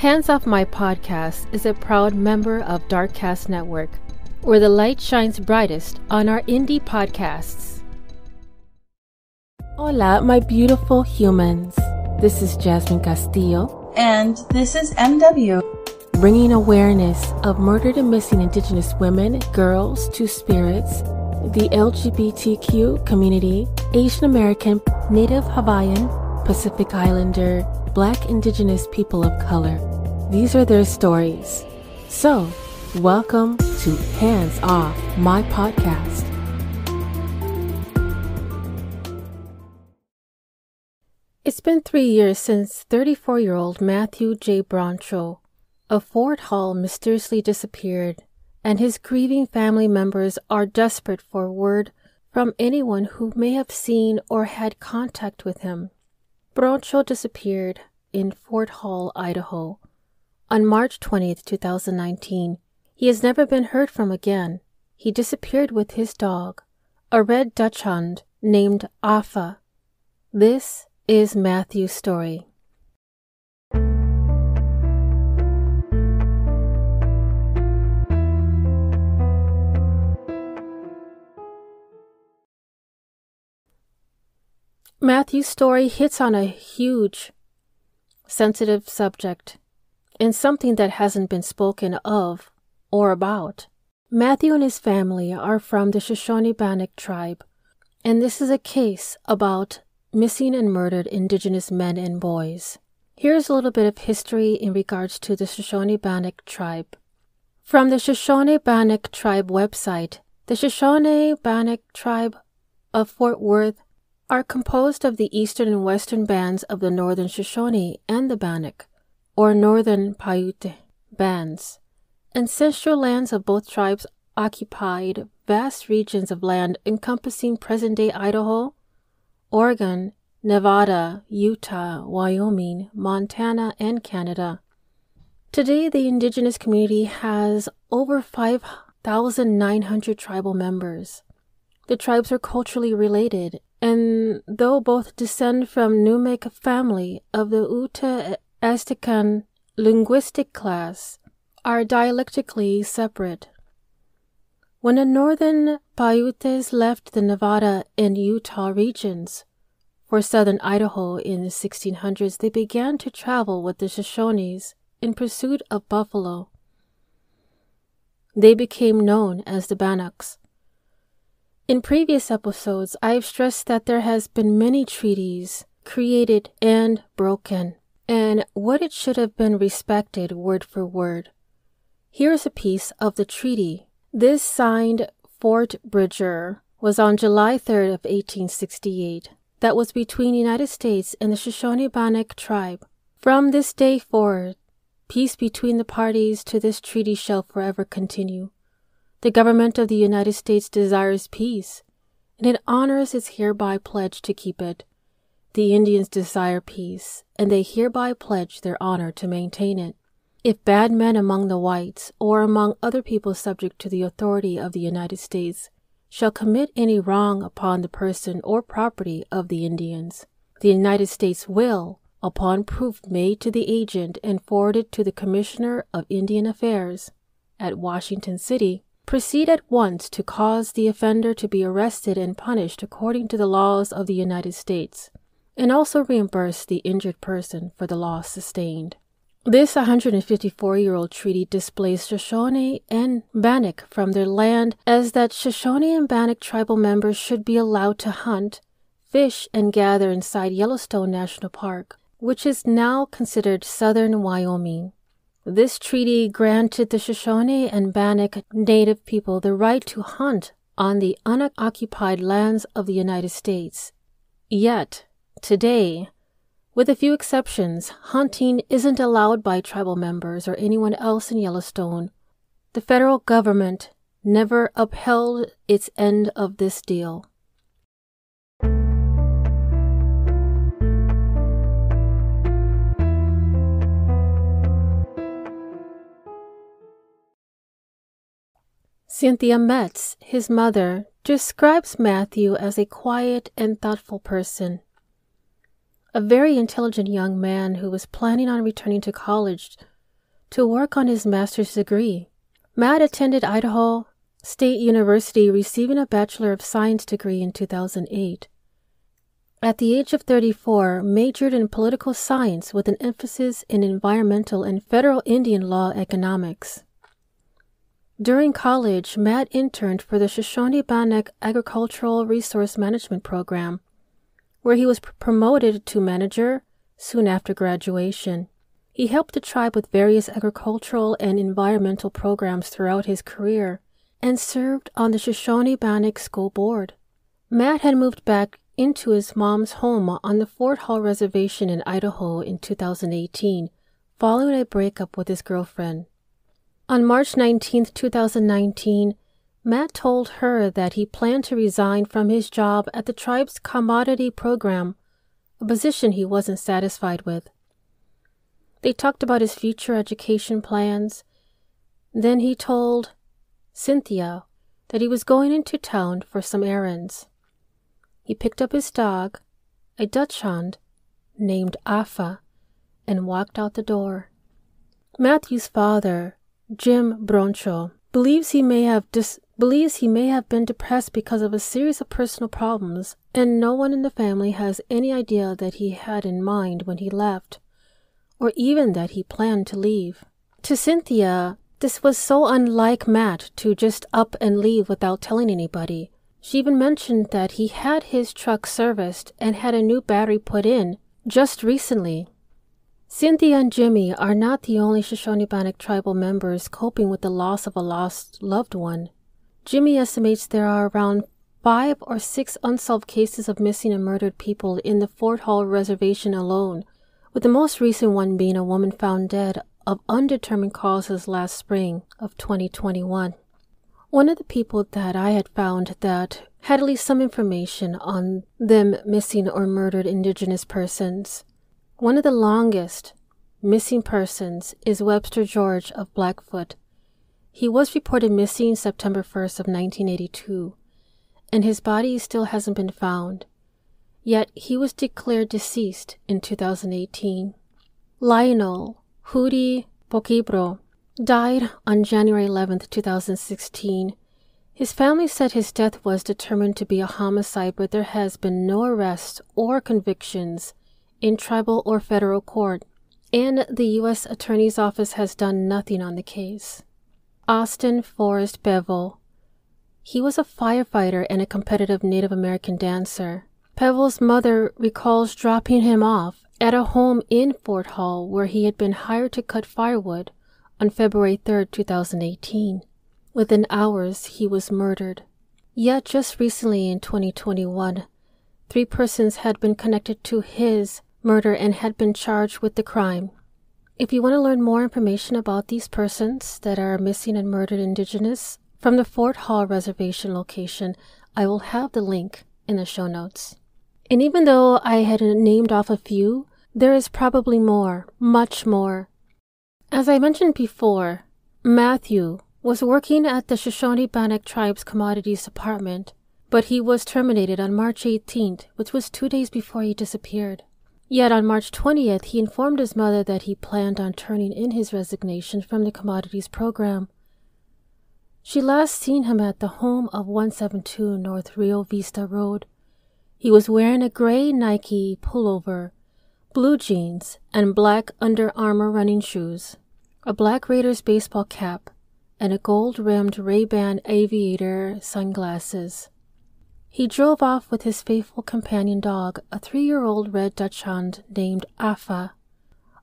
Hands Off My Podcast is a proud member of Darkcast Network, where the light shines brightest on our indie podcasts. Hola, my beautiful humans. This is Jasmine Castillo. And this is MW. Bringing awareness of murdered and missing Indigenous women, girls, two-spirits, the LGBTQ community, Asian American, Native Hawaiian, Pacific Islander, Black Indigenous people of color. These are their stories. So, welcome to Hands Off My Podcast. It's been 3 years since 34-year-old Matthew J. Broncho of Fort Hall mysteriously disappeared, and his grieving family members are desperate for word from anyone who may have seen or had contact with him. Broncho disappeared in Fort Hall, Idaho, on March 20th, 2019. He has never been heard from again. He disappeared with his dog, a red Dachshund named Afa. This is Matthew's story. Matthew's story hits on a huge, sensitive subject and something that hasn't been spoken of or about. Matthew and his family are from the Shoshone-Bannock tribe, and this is a case about missing and murdered Indigenous men and boys. Here's a little bit of history in regards to the Shoshone-Bannock tribe. From the Shoshone-Bannock tribe website, the Shoshone-Bannock tribe of Fort Worth are composed of the eastern and western bands of the northern Shoshone and the Bannock, or northern Paiute bands. Ancestral lands of both tribes occupied vast regions of land encompassing present-day Idaho, Oregon, Nevada, Utah, Wyoming, Montana, and Canada. Today, the Indigenous community has over 5,900 tribal members. The tribes are culturally related, and though both descend from Numic family of the Ute Aztecan linguistic class, are dialectically separate. When the northern Paiutes left the Nevada and Utah regions for southern Idaho in the 1600s, they began to travel with the Shoshones in pursuit of buffalo. They became known as the Bannocks. In previous episodes, I've stressed that there has been many treaties created and broken, and what it should have been respected word for word. Here's a piece of the treaty. This signed Fort Bridger was on July 3rd of 1868. That was between the United States and the Shoshone-Bannock tribe. From this day forward, peace between the parties to this treaty shall forever continue. The government of the United States desires peace, and it honors its hereby pledge to keep it. The Indians desire peace, and they hereby pledge their honor to maintain it. If bad men among the whites, or among other people subject to the authority of the United States, shall commit any wrong upon the person or property of the Indians, the United States will, upon proof made to the agent and forwarded to the Commissioner of Indian Affairs at Washington City, proceed at once to cause the offender to be arrested and punished according to the laws of the United States, and also reimburse the injured person for the loss sustained. This 154-year-old treaty displays Shoshone and Bannock from their land as that Shoshone and Bannock tribal members should be allowed to hunt, fish, and gather inside Yellowstone National Park, which is now considered southern Wyoming. This treaty granted the Shoshone and Bannock native people the right to hunt on the unoccupied lands of the United States. Yet, today, with a few exceptions, hunting isn't allowed by tribal members or anyone else in Yellowstone. The federal government never upheld its end of this deal. Cynthia Metz, his mother, describes Matthew as a quiet and thoughtful person. a very intelligent young man who was planning on returning to college to work on his master's degree. Matt attended Idaho State University, receiving a Bachelor of Science degree in 2008. At the age of 34, majored in political science with an emphasis in environmental and federal Indian law economics. During college, Matt interned for the Shoshone-Bannock Agricultural Resource Management Program, where he was promoted to manager soon after graduation. He helped the tribe with various agricultural and environmental programs throughout his career and served on the Shoshone-Bannock School Board. Matt had moved back into his mom's home on the Fort Hall Reservation in Idaho in 2018, following a breakup with his girlfriend. On March 19, 2019, Matt told her that he planned to resign from his job at the tribe's commodity program, a position he wasn't satisfied with. They talked about his future education plans. Then he told Cynthia that he was going into town for some errands. He picked up his dog, a Dachshund named Afa, and walked out the door. Matthew's father, Jim Broncho, believes he may have been depressed because of a series of personal problems, and no one in the family has any idea that he had in mind when he left, or even that he planned to leave. To Cynthia, this was so unlike Matt to just up and leave without telling anybody. She even mentioned that he had his truck serviced and had a new battery put in just recently. Cynthia and Jimmy are not the only Shoshone-Bannock tribal members coping with the loss of a lost loved one. Jimmy estimates there are around 5 or 6 unsolved cases of missing and murdered people in the Fort Hall Reservation alone, with the most recent one being a woman found dead of undetermined causes last spring of 2021. One of the people that I had found that had at least some information on them missing or murdered Indigenous persons. One of the longest missing persons is Webster George of Blackfoot. He was reported missing September 1st of 1982, and his body still hasn't been found. Yet he was declared deceased in 2018. Lionel Hudi Bokibro died on January 11, 2016. His family said his death was determined to be a homicide, but there has been no arrests or convictions in tribal or federal court, and the U.S. Attorney's Office has done nothing on the case. Austin Forrest Bevel. He was a firefighter and a competitive Native American dancer. Bevel's mother recalls dropping him off at a home in Fort Hall where he had been hired to cut firewood on February 3, 2018. Within hours, he was murdered. Yet just recently in 2021, 3 persons had been connected to his murder and had been charged with the crime. If you want to learn more information about these persons that are missing and murdered Indigenous from the Fort Hall Reservation location, I will have the link in the show notes. And even though I had named off a few, there is probably more, much more. As I mentioned before, Matthew was working at the Shoshone-Bannock Tribe's Commodities Department, but he was terminated on March 18th, which was 2 days before he disappeared. Yet on March 20th, he informed his mother that he planned on turning in his resignation from the commodities program. She last seen him at the home of 172 North Rio Vista Road. He was wearing a gray Nike pullover, blue jeans, and black Under Armour running shoes, a black Raiders baseball cap, and a gold-rimmed Ray-Ban aviator sunglasses. He drove off with his faithful companion dog, a 3-year-old red Dachshund named Afa.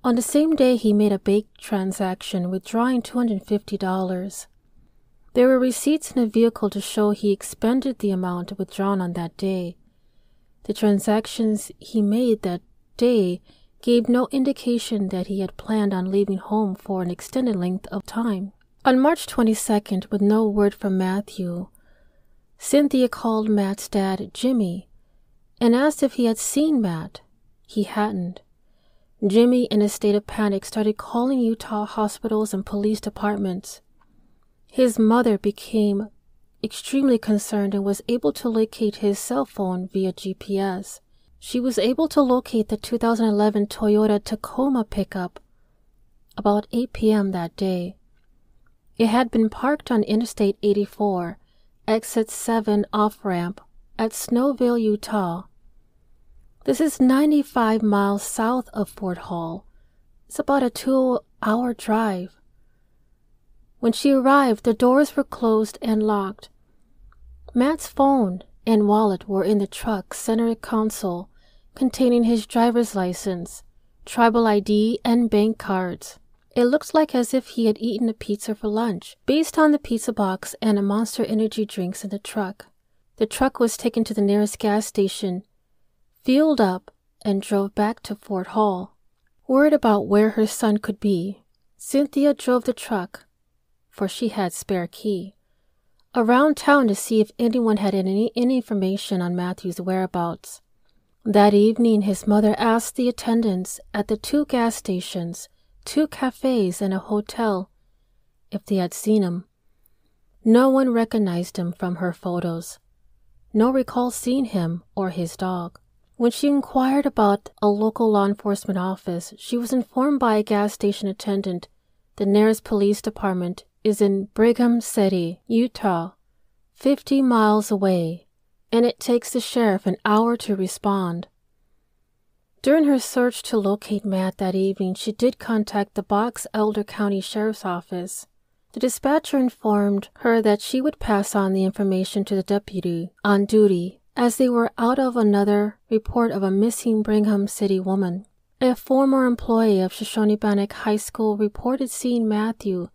On the same day, he made a bank transaction, withdrawing $250. There were receipts in a vehicle to show he expended the amount withdrawn on that day. The transactions he made that day gave no indication that he had planned on leaving home for an extended length of time. On March 22nd, with no word from Matthew, Cynthia called Matt's dad, Jimmy, and asked if he had seen Matt. He hadn't. Jimmy, in a state of panic, started calling Utah hospitals and police departments. His mother became extremely concerned and was able to locate his cell phone via GPS. She was able to locate the 2011 Toyota Tacoma pickup about 8 p.m. that day. It had been parked on Interstate 84, exit 7 off-ramp at Snowville, Utah. This is 95 miles south of Fort Hall. It's about a 2-hour drive. When she arrived, the doors were closed and locked. Matt's phone and wallet were in the truck's center console, containing his driver's license, tribal ID, and bank cards. It looked like as if he had eaten a pizza for lunch, based on the pizza box and a Monster Energy drinks in the truck. The truck was taken to the nearest gas station, fueled up, and drove back to Fort Hall. Worried about where her son could be, Cynthia drove the truck, for she had spare key, around town to see if anyone had any information on Matthew's whereabouts. That evening, his mother asked the attendants at the 2 gas stations, 2 cafes, and a hotel if they had seen him. No one recognized him from her photos. No recall seeing him or his dog. When she inquired about a local law enforcement office, she was informed by a gas station attendant the nearest police department is in Brigham City, Utah, 50 miles away, and it takes the sheriff an hour to respond. During her search to locate Matt that evening, she did contact the Box Elder County Sheriff's Office. The dispatcher informed her that she would pass on the information to the deputy on duty, as they were out of another report of a missing Brigham City woman. A former employee of Shoshone-Bannock High School reported seeing Matthew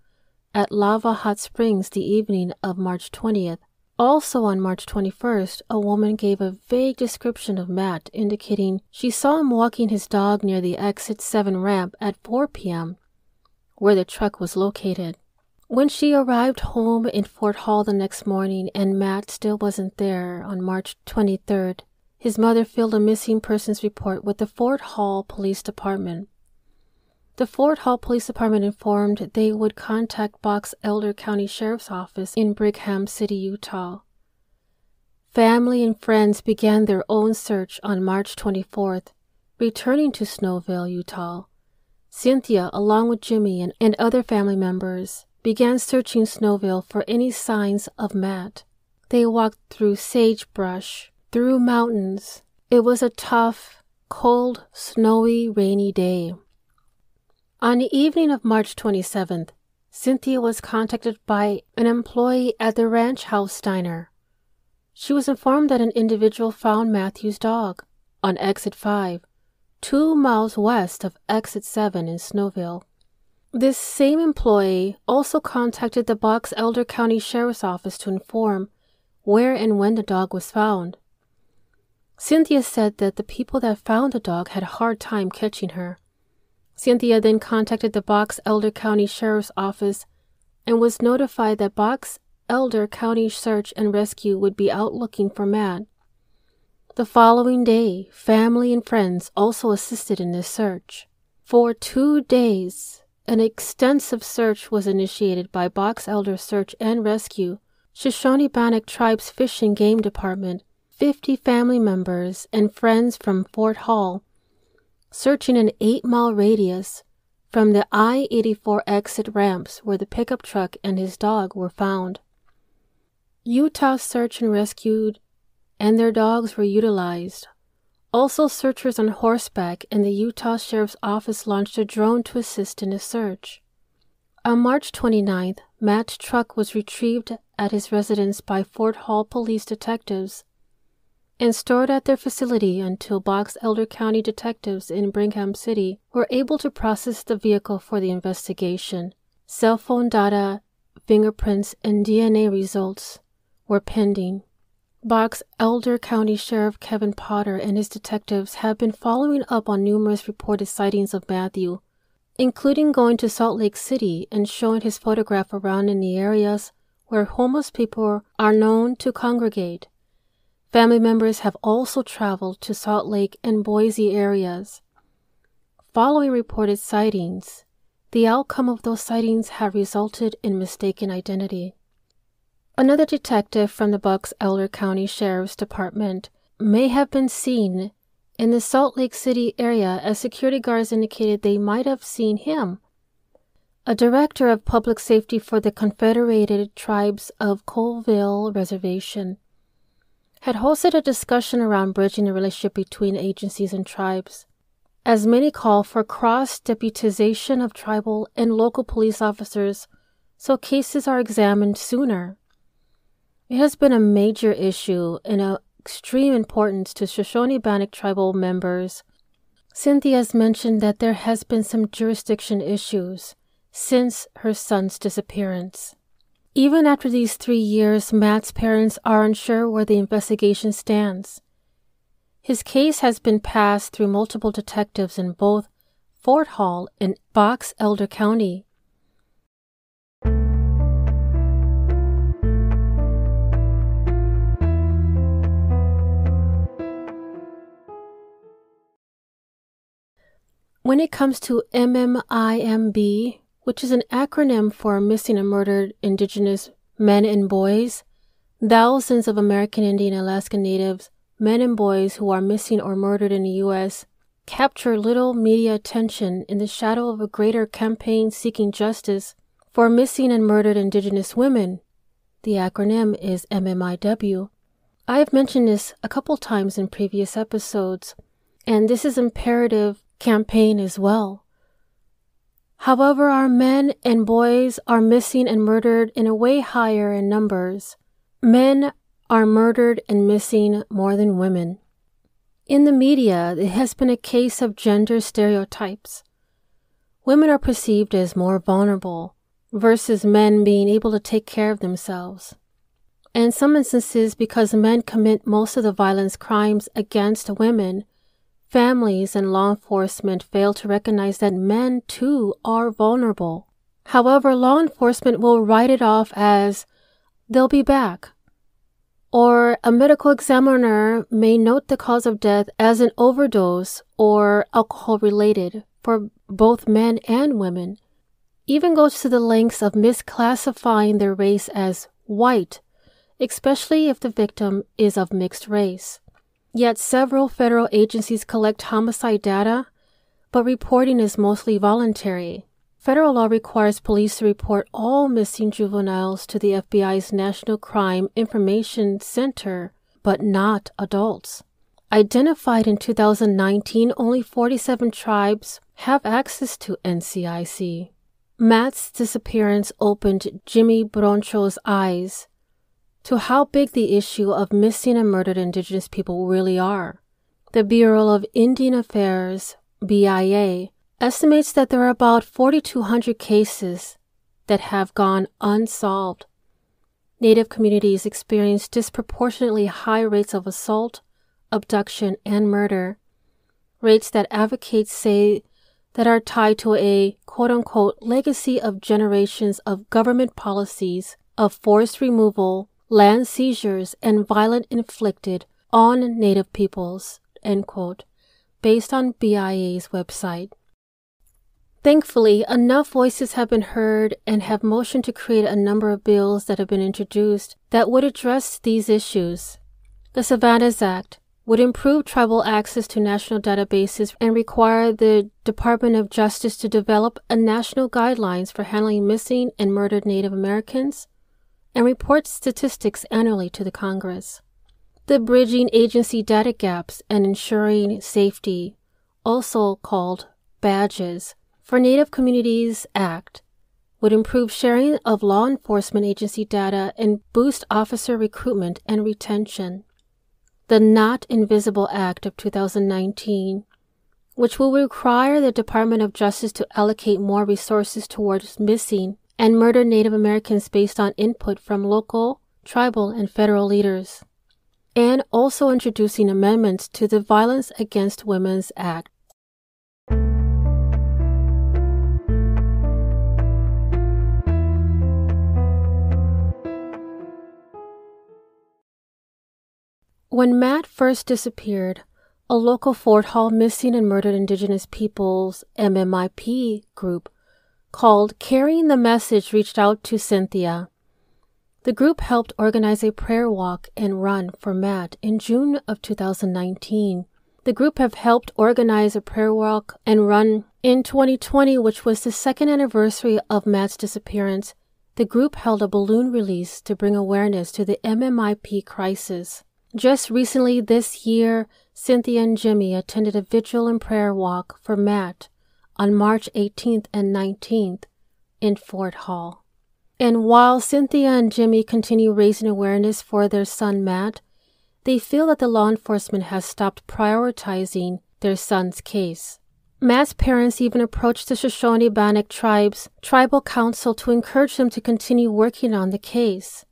at Lava Hot Springs the evening of March 20th. Also on March 21st, a woman gave a vague description of Matt, indicating she saw him walking his dog near the exit 7 ramp at 4 p.m., where the truck was located. When she arrived home in Fort Hall the next morning and Matt still wasn't there on March 23rd, his mother filed a missing persons report with the Fort Hall Police Department. The Fort Hall Police Department informed they would contact Box Elder County Sheriff's Office in Brigham City, Utah. Family and friends began their own search on March 24th, returning to Snowville, Utah. Cynthia, along with Jimmy and other family members, began searching Snowville for any signs of Matt. They walked through sagebrush, through mountains. It was a tough, cold, snowy, rainy day. On the evening of March 27th, Cynthia was contacted by an employee at the ranch house diner. She was informed that an individual found Matthew's dog on exit 5, 2 miles west of exit 7 in Snowville. This same employee also contacted the Box Elder County Sheriff's Office to inform where and when the dog was found. Cynthia said that the people that found the dog had a hard time catching her. Cynthia then contacted the Box Elder County Sheriff's Office and was notified that Box Elder County Search and Rescue would be out looking for Matt. The following day, family and friends also assisted in this search. For 2 days, an extensive search was initiated by Box Elder Search and Rescue, Shoshone-Bannock Tribe's Fish and Game Department, 50 family members and friends from Fort Hall, searching an 8-mile radius from the I-84 exit ramps where the pickup truck and his dog were found. Utah Search and Rescue and their dogs were utilized. Also, searchers on horseback and the Utah Sheriff's Office launched a drone to assist in the search. On March 29th, Matt's truck was retrieved at his residence by Fort Hall police detectives and stored at their facility until Box Elder County detectives in Brigham City were able to process the vehicle for the investigation. Cell phone data, fingerprints, and DNA results were pending. Box Elder County Sheriff Kevin Potter and his detectives have been following up on numerous reported sightings of Matthew, including going to Salt Lake City and showing his photograph around in the areas where homeless people are known to congregate. Family members have also traveled to Salt Lake and Boise areas. Following reported sightings, the outcome of those sightings have resulted in mistaken identity. Another detective from the Box Elder County Sheriff's Department may have been seen in the Salt Lake City area as security guards indicated they might have seen him. a director of public safety for the Confederated Tribes of Colville Reservation, had hosted a discussion around bridging the relationship between agencies and tribes, as many call for cross-deputization of tribal and local police officers so cases are examined sooner. It has been a major issue and of extreme importance to Shoshone-Bannock tribal members. Cynthia has mentioned that there has been some jurisdiction issues since her son's disappearance. Even after these 3 years, Matt's parents are unsure where the investigation stands. His case has been passed through multiple detectives in both Fort Hall and Box Elder County. When it comes to MMIMB, which is an acronym for Missing and Murdered Indigenous Men and Boys, thousands of American Indian and Alaska Natives, men and boys who are missing or murdered in the U.S., capture little media attention in the shadow of a greater campaign seeking justice for missing and murdered Indigenous women. The acronym is MMIW. I have mentioned this a couple times in previous episodes, and this is imperative campaign as well. However, our men and boys are missing and murdered in a way higher in numbers. Men are murdered and missing more than women. In the media, it has been a case of gender stereotypes. Women are perceived as more vulnerable versus men being able to take care of themselves. In some instances, because men commit most of the violence crimes against women, families and law enforcement fail to recognize that men, too, are vulnerable. However, law enforcement will write it off as, they'll be back. Or a medical examiner may note the cause of death as an overdose or alcohol-related for both men and women. Even goes to the lengths of misclassifying their race as white, especially if the victim is of mixed race. Yet several federal agencies collect homicide data, but reporting is mostly voluntary. Federal law requires police to report all missing juveniles to the FBI's National Crime Information Center, but not adults. Identified in 2019, only 47 tribes have access to NCIC. Matt's disappearance opened Jimmy Broncho's eyes to how big the issue of missing and murdered Indigenous people really are. The Bureau of Indian Affairs, BIA, estimates that there are about 4,200 cases that have gone unsolved. Native communities experience disproportionately high rates of assault, abduction, and murder, rates that advocates say that are tied to a quote-unquote legacy of generations of government policies of forced removal, land seizures, and violence inflicted on Native peoples, end quote, based on BIA's website. Thankfully, enough voices have been heard and have motioned to create a number of bills that have been introduced that would address these issues. The Savannahs Act would improve tribal access to national databases and require the Department of Justice to develop a national guidelines for handling missing and murdered Native Americans and report statistics annually to the Congress. The Bridging Agency Data Gaps and Ensuring Safety, also called Badges, for Native Communities Act, would improve sharing of law enforcement agency data and boost officer recruitment and retention. The Not Invisible Act of 2019, which will require the Department of Justice to allocate more resources towards missing and murdered Native Americans based on input from local, tribal, and federal leaders, and also introducing amendments to the Violence Against Women's Act. When Matt first disappeared, a local Fort Hall Missing and Murdered Indigenous Peoples MMIP group called Carrying the Message reached out to Cynthia. The group helped organize a prayer walk and run for Matt in June of 2019, The group have helped organize a prayer walk and run. In 2020, which was the second anniversary of Matt's disappearance, the group held a balloon release to bring awareness to the MMIP crisis. Just recently this year, Cynthia and Jimmy attended a vigil and prayer walk for Matt on March 18th and 19th in Fort Hall. And while Cynthia and Jimmy continue raising awareness for their son Matt, they feel that the law enforcement has stopped prioritizing their son's case. Matt's parents even approached the Shoshone-Bannock tribe's tribal council to encourage them to continue working on the case,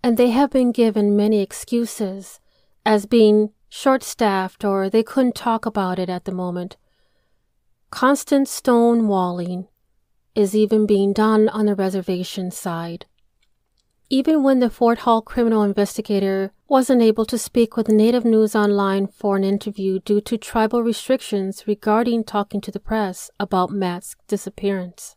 and they have been given many excuses as being short-staffed or they couldn't talk about it at the moment. Constant stonewalling is even being done on the reservation side. Even when the Fort Hall criminal investigator wasn't able to speak with Native News Online for an interview due to tribal restrictions regarding talking to the press about Matt's disappearance.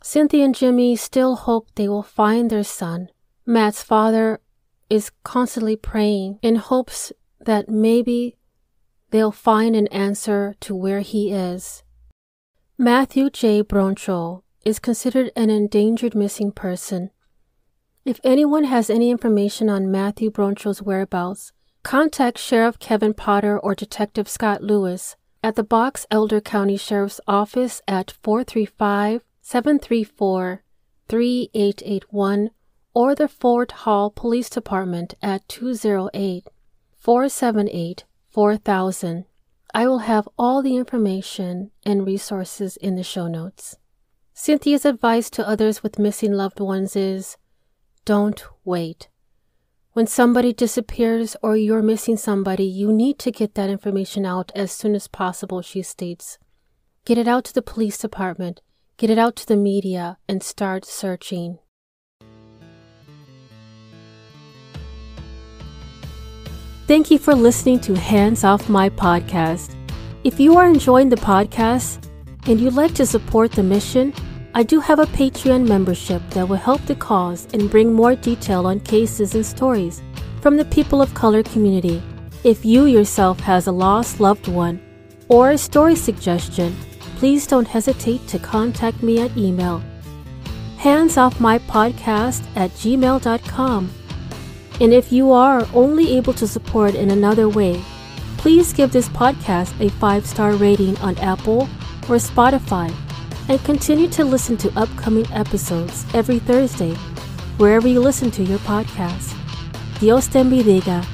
Cynthia and Jimmy still hope they will find their son. Matt's father is constantly praying in hopes that maybe they'll find an answer to where he is. Matthew J. Broncho is considered an endangered missing person. If anyone has any information on Matthew Broncho's whereabouts, contact Sheriff Kevin Potter or Detective Scot Lewis at the Box Elder County Sheriff's Office at 435-734-3881 or the Fort Hall Police Department at 208-478-4000. I will have all the information and resources in the show notes. Cynthia's advice to others with missing loved ones is, don't wait. When somebody disappears or you're missing somebody, you need to get that information out as soon as possible, she states. Get it out to the police department, get it out to the media, and start searching. Thank you for listening to Hands Off My Podcast. If you are enjoying the podcast and you'd like to support the mission, I do have a Patreon membership that will help the cause and bring more detail on cases and stories from the people of color community. If you yourself has a lost loved one or a story suggestion, please don't hesitate to contact me at email handsoffmypodcast@gmail.com. And if you are only able to support in another way, please give this podcast a 5-star rating on Apple or Spotify and continue to listen to upcoming episodes every Thursday, wherever you listen to your podcast. Dios te bendiga.